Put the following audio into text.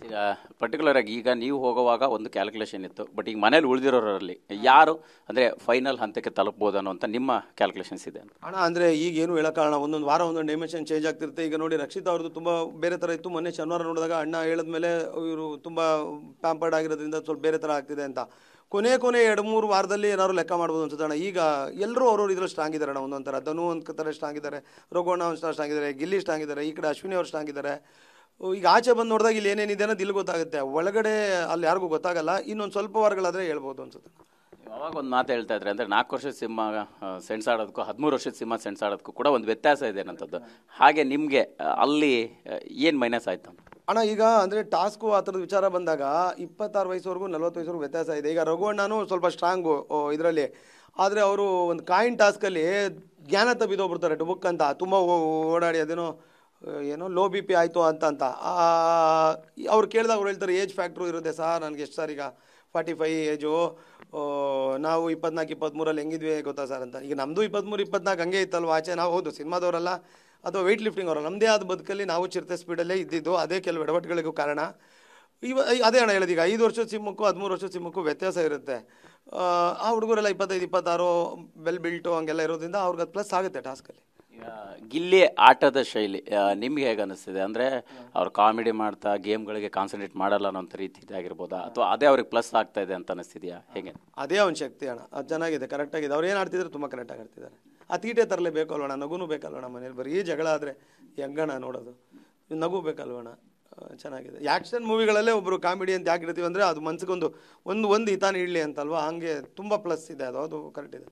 ಈಗ ಪರ್ಟಿಕ್ಯುಲರ್ ಆಗಿ ಈಗ ನೀವು ಹೋಗುವಾಗ ಒಂದು ಕ್ಯಾಲ್ಕುಲೇಷನ್ ಇತ್ತು, ಬಟ್ ಈಗ ಮನೇಲಿ ಉಳಿದಿರೋರಲ್ಲಿ ಯಾರು ಅಂದರೆ ಫೈನಲ್ ಹಂತಕ್ಕೆ ತಲುಪಬಹುದು ಅನ್ನೋಂಥ ನಿಮ್ಮ ಕ್ಯಾಲ್ಕುಲೇಷನ್ಸ್ ಇದೆ ಅಂತ ಅಣ್ಣ? ಅಂದರೆ ಈಗ ಏನು ಹೇಳೋಕ್ಕಾಗಲ್ಲ, ಒಂದೊಂದು ವಾರ ಒಂದೊಂದು ಡೈಮೆನ್ಷನ್ ಚೇಂಜ್ ಆಗ್ತಿರುತ್ತೆ. ಈಗ ನೋಡಿ ರಕ್ಷಿತ್ ಅವ್ರದ್ದು ತುಂಬ ಬೇರೆ ಥರ ಇತ್ತು. ಮೊನ್ನೆ ಶನಿವಾರ ನೋಡಿದಾಗ ಅಣ್ಣ ಹೇಳಿದ್ಮೇಲೆ ಇವರು ತುಂಬ ಪ್ಯಾಂಪರ್ಡ್ ಆಗಿರೋದ್ರಿಂದ ಸ್ವಲ್ಪ ಬೇರೆ ಥರ ಆಗ್ತಿದೆ ಅಂತ. ಕೊನೆ 2-3 ವಾರದಲ್ಲಿ ಏನಾದ್ರು ಲೆಕ್ಕ ಮಾಡ್ಬೋದು ಅನ್ಸುತ್ತೆ ಅಣ್ಣ. ಈಗ ಎಲ್ಲರೂ ಅವ್ರವ್ರು ಇದ್ರಲ್ಲಿ ಸ್ಟ್ರಾಂಗ್ ಇದ್ದಾರೆ ಅಣ್ಣ. ಒಂದೊಂದು ಥರ ಧನು ಒಂದು ಥರ ಸ್ಟ್ರಾಂಗ್ ಇದ್ದಾರೆ, ರಘುವಣ್ಣ ಒಂದು ಸ್ಟ್ರಾಂಗ್ ಇದ್ದಾರೆ, ಗಿಲ್ಲಿ ಸ್ಟ್ರಾಂಗ್ ಇದ್ದಾರೆ, ಈ ಕಡೆ ಅಶ್ವಿನಿ ಅವ್ರು ಸ್ಟ್ರಾಂಗ್ ಇದ್ದಾರೆ. ಈಗ ಆಚೆ ಬಂದು ನೋಡಿದಾಗ ಇಲ್ಲಿ ಏನೇನಿದೆ ಅನ್ನೋದು ಇಲ್ಲಿ ಗೊತ್ತಾಗುತ್ತೆ, ಒಳಗಡೆ ಅಲ್ಲಿ ಯಾರಿಗೂ ಗೊತ್ತಾಗಲ್ಲ. ಇನ್ನೊಂದು ಸ್ವಲ್ಪ ವಾರಗಳಾದರೆ ಹೇಳ್ಬೋದು ಅನ್ಸುತ್ತೆ. ಅವಾಗ ಒಂದು ಮಾತು ಹೇಳ್ತಾ ಇದ್ರೆ ಅಂದರೆ 4 ವರ್ಷದ ಸಿನಿಮಾ ಸೆಣಸಾಡೋದಕ್ಕೂ 13 ವರ್ಷದ ಸಿನಿಮಾ ಸೆಣಸಾಡೋದಕ್ಕೂ ಕೂಡ ಒಂದು ವ್ಯತ್ಯಾಸ ಇದೆ ಅನ್ನೋಂಥದ್ದು. ಹಾಗೆ ನಿಮಗೆ ಅಲ್ಲಿ ಏನು ಮೈನಸ್ ಆಯಿತು ಅಣ್ಣ? ಈಗ ಅಂದರೆ ಟಾಸ್ಕು ಆ ಥರದ ವಿಚಾರ ಬಂದಾಗ 26 ವಯಸ್ಸುವರೆಗೂ 40 ವಯಸ್ಸುವರೆಗೂ ವ್ಯತ್ಯಾಸ ಇದೆ. ಈಗ ರಘುವಣ್ಣನೂ ಸ್ವಲ್ಪ ಸ್ಟ್ರಾಂಗು ಇದರಲ್ಲಿ, ಆದರೆ ಅವರು ಒಂದು ಕಾಯಿನ್ ಟಾಸ್ಕಲ್ಲಿ ಜ್ಞಾನ ತಬ್ಬಿದೋಗ್ಬಿಡ್ತಾರೆ ಡುಬುಕ್ ಅಂತ, ತುಂಬ ಓಡಾಡಿ ಏನೋ ಲೋ ಬಿ ಪಿ ಆಯಿತು ಅಂತ ಅವ್ರು ಕೇಳಿದಾಗ ಅವ್ರು ಹೇಳ್ತಾರೆ ಏಜ್ ಫ್ಯಾಕ್ಟ್ರು ಇರುತ್ತೆ ಸರ್. ನನಗೆ ಎಷ್ಟು ಸರ್ ಈಗ 45 ಏಜು, ನಾವು 24-23 ಹೆಂಗಿದ್ವಿ ಗೊತ್ತಾ ಸರ್ ಅಂತ. ಈಗ ನಮ್ಮದು 23-24 ಹಂಗೆ ಇತ್ತಲ್ವ ಆಚೆ. ನಾವು ಹೌದು ಸಿನಿಮಾದವರಲ್ಲ ಅಥವಾ ವೆಯ್ಟ್ ಲಿಫ್ಟಿಂಗ್ ಅವರಲ್ಲ, ನಮ್ಮದೇ ಆದ ಬದುಕಲ್ಲಿ ನಾವು ಚಿರತೆ ಸ್ಪೀಡಲ್ಲೇ ಇದ್ದಿದ್ದು. ಅದೇ ಕೆಲವು ಎಡವಟ್ಟುಗಳಿಗೂ ಕಾರಣ. ಅದೇ ಹಣ ಹೇಳೋದು, ಈಗ 5 ವರ್ಷದ ಸಿಮ್ಮಕ್ಕೂ 13 ವರ್ಷದ ಸಿಮ್ಮಕ್ಕೂ ವ್ಯತ್ಯಾಸ ಇರುತ್ತೆ. ಆ ಹುಡುಗರೆಲ್ಲ 25-26 ವೆಲ್ ಬಿಲ್ಟು ಹಂಗೆಲ್ಲ ಇರೋದ್ರಿಂದ ಅವ್ರಿಗೆ ಅದು ಪ್ಲಸ್ ಆಗುತ್ತೆ ಟಾಸ್ಕಲ್ಲಿ. ಗಿಲ್ಲಿ ಆಟದ ಶೈಲಿ ನಿಮ್ಗೆ ಹೇಗೆ ಅನ್ನಿಸ್ತಿದೆ? ಅಂದರೆ ಅವ್ರು ಕಾಮಿಡಿ ಮಾಡ್ತಾ ಗೇಮ್ಗಳಿಗೆ ಕಾನ್ಸಂಟ್ರೇಟ್ ಮಾಡಲ್ಲ ಅನ್ನೋಂಥ ರೀತಿ ಆಗಿರ್ಬೋದಾ, ಅಥವಾ ಅದೇ ಅವ್ರಿಗೆ ಪ್ಲಸ್ ಆಗ್ತಾ ಇದೆ ಅಂತ ಅನ್ನಿಸ್ತಿದೆಯಾ? ಹೇಗೆ? ಅದೇ ಅವ್ನ ಶಕ್ತಿ ಅಣ್ಣ, ಅದು ಚೆನ್ನಾಗಿದೆ, ಕರೆಕ್ಟಾಗಿದೆ. ಅವ್ರು ಏನು ಆಡ್ತಿದ್ರು ತುಂಬ ಕರೆಕ್ಟಾಗಿ ಆಡ್ತಿದ್ದಾರೆ. ಆ ತೀಟೆ ತರಲೇ ಬೇಕಲ್ವಣ, ನಗುನೂ ಬೇಕಲ್ವಣ. ಮನೇಲಿ ಬರೀ ಜಗಳ ಆದರೆ ಹೆಂಗಣ ನೋಡೋದು? ನಗು ಬೇಕಲ್ವಣ? ಚೆನ್ನಾಗಿದೆ. ಆ್ಯಕ್ಷನ್ ಮೂವಿಗಳಲ್ಲೇ ಒಬ್ಬರು ಕಾಮಿಡಿ ಅಂತ ಯಾಕಿರ್ತೀವಿ ಅಂದರೆ ಅದು ಮನ್ಸಿಗೊಂದು ಒಂದು ಹಿತಾನ ಇಡಲಿ ಅಂತಲ್ವ, ಹಂಗೆ ತುಂಬ ಪ್ಲಸ್ ಇದೆ ಅದು ಕರೆಕ್ಟ್ ಇದೆ.